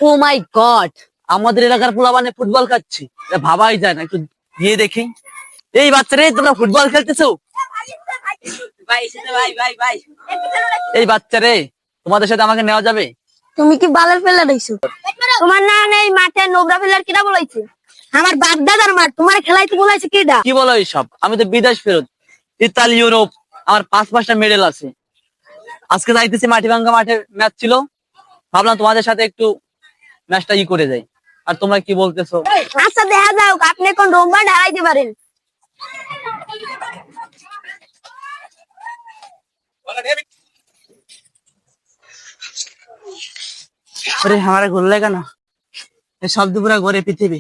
ও মাই god, আমাদের এলাকার পোলাপানে football খাচ্ছি, এটা ভাবাই যায় না। একটু গিয়ে দেখি। এই বাচ্চারে, তোমরা ফুটবল খেলতেছো? এই বাচ্চারে, তোমাদের সাথে আমাকে নেওয়া যাবে? তুমি কি বালের ফেলা রইছো? তোমার না নেই মাঠে নোবরা ফেলার কিরা বলাইছে? আমার বাপ দাদার মাঠ, তোমার খেলাইতে বলাইছে কিডা? কি বলো এইসব? আমি তো বিদেশ ফেরত, ইতালি, ইউরোপ, আমার 5-5টা মেডেল আছে। আজকে যাইতেছি মাটিভাঙ্গা মাঠে, ম্যাচ ছিল, ভাবলাম তোমাদের সাথে একটু ম্যাচটা করে যাই। আর তোমরা কি বলতেছো? আচ্ছা দেখা যাও, আপনি কোন রোম্বা ঢালাইতে পারেন। আরে আমার ঘুরলে কেন? এই শব্দ পুরা ঘরে পৃথিবী।